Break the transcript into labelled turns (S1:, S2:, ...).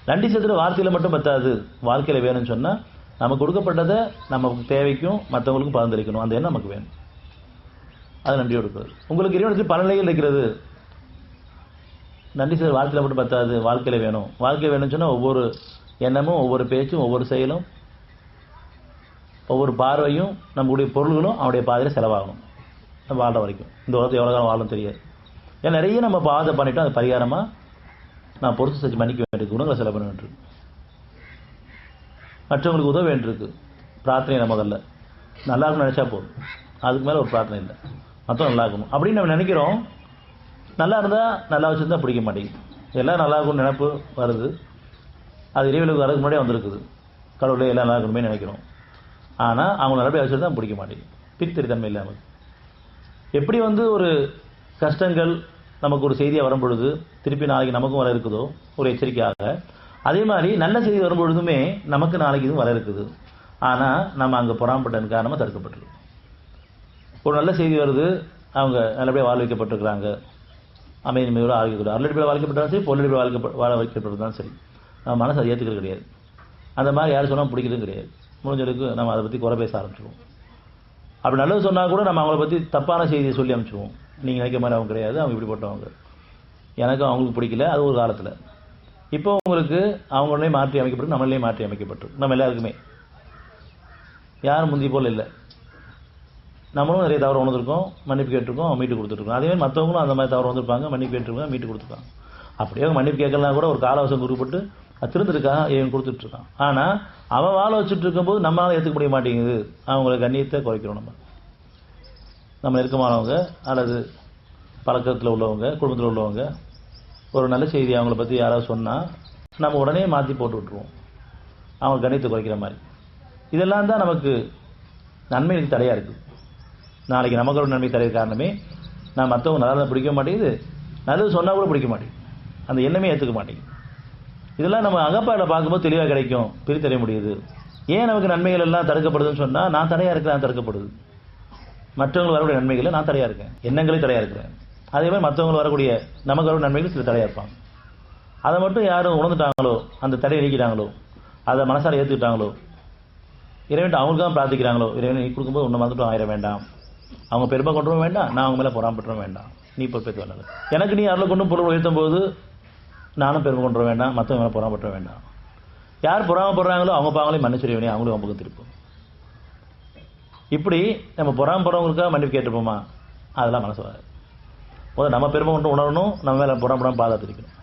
S1: நன்றி செலுத்துகிற வார்த்தையில் மட்டும் பத்தாது, வாழ்க்கையில் வேணும்னு சொன்னால் நமக்கு கொடுக்கப்பட்டதை நமக்கு தேவைக்கும் மற்றவங்களுக்கும் பகிர்ந்தளிக்கணும். அந்த எண்ணம் நமக்கு வேணும். அது நன்றியோடு இருக்கிறது. உங்களுக்கு இறைவனுக்கு பல நிலைகள் இருக்கிறது. நன்றி செலுத்துகிற வார்த்தையில் மட்டும் பத்தாது, வாழ்க்கையில் வேணும். வாழ்க்கை வேணும்னு சொன்னால் ஒவ்வொரு எண்ணமும், ஒவ்வொரு பேச்சும், ஒவ்வொரு செயலும், ஒவ்வொரு பார்வையும், நம்முடைய பொருள்களும் அவனுடைய பாதையில் செலவாகணும். நம்ம வாழ்கிற வரைக்கும் இந்த உலகத்தை எவ்வளோ காலம் வாழணும் தெரியாது. ஏன்னா நிறைய நம்ம பாதை பண்ணிட்டோம். அது பரிகாரமாக நான் பொறுத்து செஞ்சு மன்னிக்க வேண்டியிருக்கு, குணங்களை செலவு பண்ண வேண்டியிருக்கு, மற்றவங்களுக்கு உதவ வேண்டியிருக்கு. பிரார்த்தனை முதல்ல நல்லா இருக்குன்னு நினச்சா போதும், அதுக்கு மேலே ஒரு பிரார்த்தனை இல்லை. மற்றவங்க நல்லா இருக்கணும் அப்படின்னு நம்ம நினைக்கிறோம். நல்லா இருந்தால் நல்லா வச்சுருந்தா பிடிக்க மாட்டேங்குது. எல்லாம் நல்லா இருக்கும்னு நினைப்பு வருது. அது இறைவனுக்கு வரதுக்கு முன்னாடியே வந்திருக்குது. கடவுளே எல்லாம் நல்லா இருக்கணுமே நினைக்கிறோம். ஆனால் அவங்க நல்லபடியாக வச்சுருந்தா பிடிக்க மாட்டேங்குது. பிரித்தறித்தன்மை இல்லாமல் எப்படி ஒரு கஷ்டங்கள் நமக்கு ஒரு செய்தியாக வரும்பொழுது திருப்பி நாளைக்கு நமக்கும் வர இருக்குதோ ஒரு எச்சரிக்கையாக, அதே மாதிரி நல்ல செய்தி வரும்பொழுதுமே நமக்கு நாளைக்கு இதுவும் வர இருக்குது. ஆனால் நம்ம அங்கே பொறாமப்பட்டதன் காரணமாக தடுக்கப்பட்டிருக்கு. ஒரு நல்ல செய்தி வருது, அவங்க நல்லபடியாக வாழ வைக்கப்பட்டிருக்கிறாங்க, அமைதி நிம்மதியோடு ஆரோக்கியத்தோடு அருளடிப்படையில் வாழ்க்கப்பட்டாலும் சரி, பொருளடிப்படையில் வாழ வைக்கப்பட்டிருந்தாலும் சரி, நம்ம மனசு அதை ஏற்றுக்கிறது கிடையாது. அந்த மாதிரி யார் சொன்னால் பிடிக்கிறதும் கிடையாது. முடிஞ்சதுக்கு நம்ம அதை பற்றி குறை பேச ஆரம்பிச்சிடுவோம். அப்படி நல்லது சொன்னால் கூட நம்ம அவங்கள பற்றி தப்பான செய்தியை சொல்லி அனுப்பிச்சிடுவோம். நீங்கள் நினைக்கிற மாதிரி அவங்க கிடையாது, அவங்க இப்படிப்பட்டவங்க, எனக்கும் அவங்களுக்கு பிடிக்கல. அது ஒரு காலத்தில். இப்போ உங்களுக்கு அவங்களே மாற்றி அமைக்கப்பட்டு, நம்மளே மாற்றி அமைக்கப்பட்டு, நம்ம எல்லாருக்குமே யாரும் முந்தி போல் இல்லை. நம்மளும் நிறைய தவறு உணர்ந்துருக்கோம், மன்னிப்பு கேட்டிருக்கோம், மீட்டு கொடுத்துருக்கோம். அதேமாதிரி மற்றவங்களும் அந்த மாதிரி தவறு வந்திருப்பாங்க, மன்னிப்பு கேட்டிருக்காங்க, மீட்டு கொடுத்துருக்காங்க. அப்படியே மன்னிப்பு கேட்கலாம் கூட ஒரு காலவசம் குறிப்பிட்டு அது திருந்திருக்காக இவன் கொடுத்துட்ருக்கான். ஆனால் அவன் வாழ வச்சுட்டு இருக்கும்போது நம்மளால் ஏற்றுக்க முடிய மாட்டேங்குது. அவங்களை கண்ணியத்தை குறைக்கிறோம். நம்ம நெருக்கமானவங்க அல்லது பழக்கத்தில் உள்ளவங்க, குடும்பத்தில் உள்ளவங்க ஒரு நல்ல செய்தி அவங்கள பற்றி யாராவது சொன்னால் நம்ம உடனே மாற்றி போட்டு விட்டுருவோம், அவங்க கண்ணியத்தை குறைக்கிற மாதிரி. இதெல்லாம் தான் நமக்கு நன்மைக்கு தடையாக இருக்குது. நாளைக்கு நமக்கு ஒரு நன்மை தடைய காரணமே நான் மற்றவங்க நல்லா பிடிக்க மாட்டேங்குது, நல்லது சொன்னால் கூட பிடிக்க மாட்டேங்குது, அந்த எண்ணமே ஏற்றுக்க மாட்டேங்குது. இதெல்லாம் நம்ம அகப்பாடில் பார்க்கும்போது தெளிவாக கிடைக்கும், பிரித்தறிய முடியுது. ஏன் நமக்கு நன்மைகள் எல்லாம் தடுக்கப்படுதுன்னு சொன்னால் நான் தடையாக இருக்கிறேன், தடுக்கப்படுது. மற்றவங்களுக்கு வரக்கூடிய நன்மைகளை நான் தடையாக இருக்கேன், எண்ணங்களே தடையாக இருக்கிறேன். அதே மாதிரி மற்றவங்களுக்கு வரக்கூடிய நமக்கு வரக்கூடிய நன்மைகள் சில தடையாக இருப்பாங்க. அதை மட்டும் யாரும் உணர்ந்துட்டாங்களோ, அந்த தடையை நீக்கிட்டாங்களோ, அதை மனசார ஏற்றுக்கிட்டாங்களோ, இறைவன் அவங்களுக்காக பிரார்த்திக்கிறாங்களோ, இறைவன் நீ கொடுக்கும்போது ஒன்று வந்துட்டும் ஆயிட வேண்டாம், அவங்க பெருமை கொண்டு வேண்டாம், நான் அவங்க மேலே பொறாமப்பட்டுற வேண்டாம், நீ பொறுப்பேற்று வேண்டாம், எனக்கு நீ அருளை கொண்டு பொருள் உயர்த்தும் போது நானும் பெருமை கொண்டு வேண்டாம், மற்றவங்க மேலே பொறாமப்பட்டுற வேண்டாம். யார் பொறாமப்படுறாங்களோ அவங்க பாவங்களையும் மன்னிச்சிருவேனே, அவங்களும் அவங்க திருப்போம். இப்படி நம்ம பொறாமப்படுறவங்களுக்காக மன்னிப்பு கேட்டுப்போமா? அதெல்லாம் மனசு வராது. முதல்ல நம்ம பெருமை கொண்டு உணரணும், நம்ம மேலே பொறாமப்படாமல் பாதுகாத்திருக்கணும்.